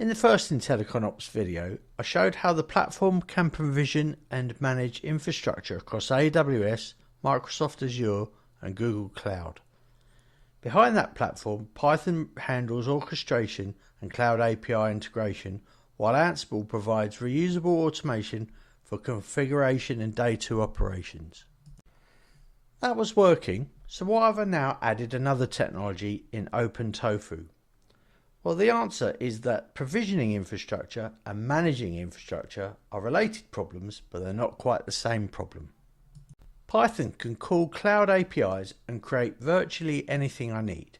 In the first IntelliconOps video, I showed how the platform can provision and manage infrastructure across AWS, Microsoft Azure and Google Cloud. Behind that platform, Python handles orchestration and cloud API integration, while Ansible provides reusable automation for configuration and day 2 operations. That was working, so why have I now added another technology in OpenTofu? Well, the answer is that provisioning infrastructure and managing infrastructure are related problems, but they're not quite the same problem. Python can call cloud APIs and create virtually anything I need.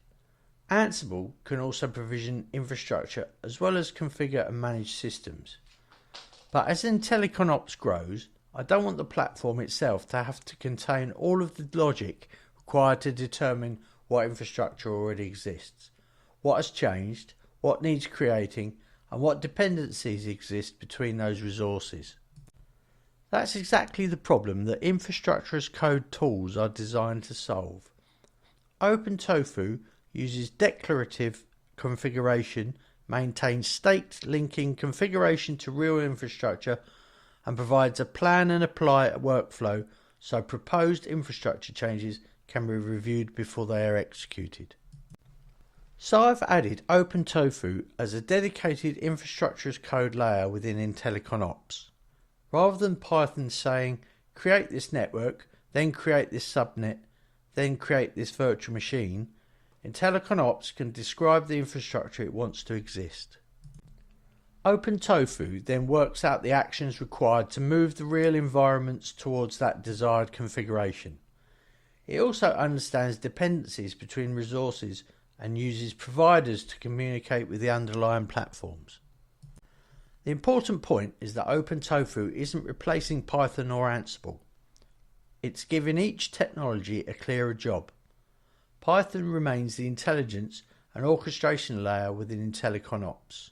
Ansible can also provision infrastructure as well as configure and manage systems. But as IntelliconOps grows, I don't want the platform itself to have to contain all of the logic required to determine what infrastructure already exists, what has changed, what needs creating, and what dependencies exist between those resources. That's exactly the problem that infrastructure as code tools are designed to solve. OpenTofu uses declarative configuration, maintains state linking configuration to real infrastructure, and provides a plan and apply workflow so proposed infrastructure changes can be reviewed before they are executed. So I've added OpenTofu as a dedicated infrastructure as code layer within IntelliconOps. Rather than Python saying, create this network, then create this subnet, then create this virtual machine, IntelliconOps can describe the infrastructure it wants to exist. OpenTofu then works out the actions required to move the real environments towards that desired configuration. It also understands dependencies between resources and uses providers to communicate with the underlying platforms. The important point is that OpenTofu isn't replacing Python or Ansible. It's giving each technology a clearer job. Python remains the intelligence and orchestration layer within IntelliconOps.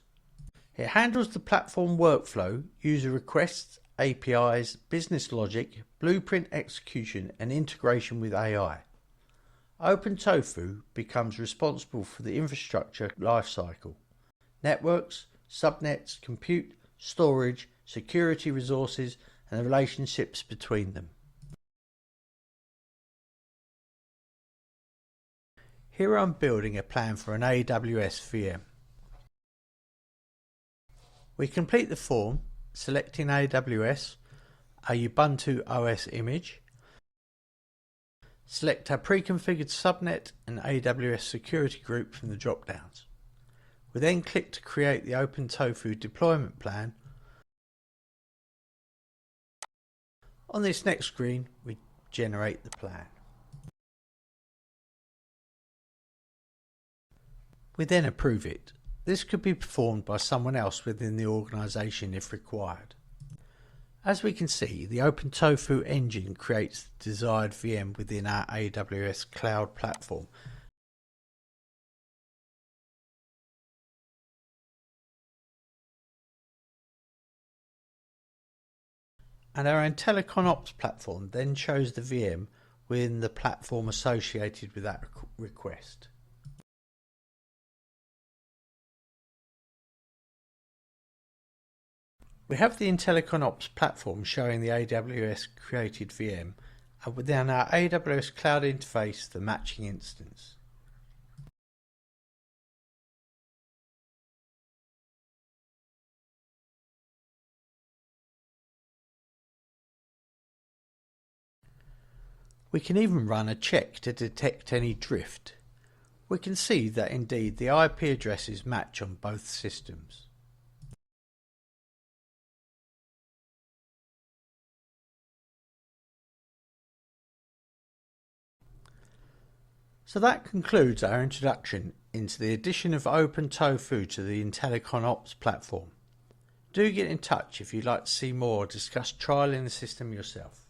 It handles the platform workflow, user requests, APIs, business logic, blueprint execution and integration with AI. OpenTofu becomes responsible for the infrastructure lifecycle: networks, subnets, compute, storage, security resources, and the relationships between them. Here I'm building a plan for an AWS VM. We complete the form, selecting AWS, a Ubuntu OS image. Select our pre-configured subnet and AWS security group from the drop-downs. We then click to create the OpenTofu deployment plan. On this next screen, we generate the plan. We then approve it. This could be performed by someone else within the organisation if required. As we can see, the OpenTofu engine creates the desired VM within our AWS cloud platform. And our IntelliconOps platform then shows the VM within the platform associated with that request. We have the IntelliconOps platform showing the AWS created VM, and within our AWS cloud interface the matching instance. We can even run a check to detect any drift. We can see that indeed the IP addresses match on both systems. So that concludes our introduction into the addition of OpenTofu to the IntelliconOps platform. Do get in touch if you'd like to see more or discuss trialing the system yourself.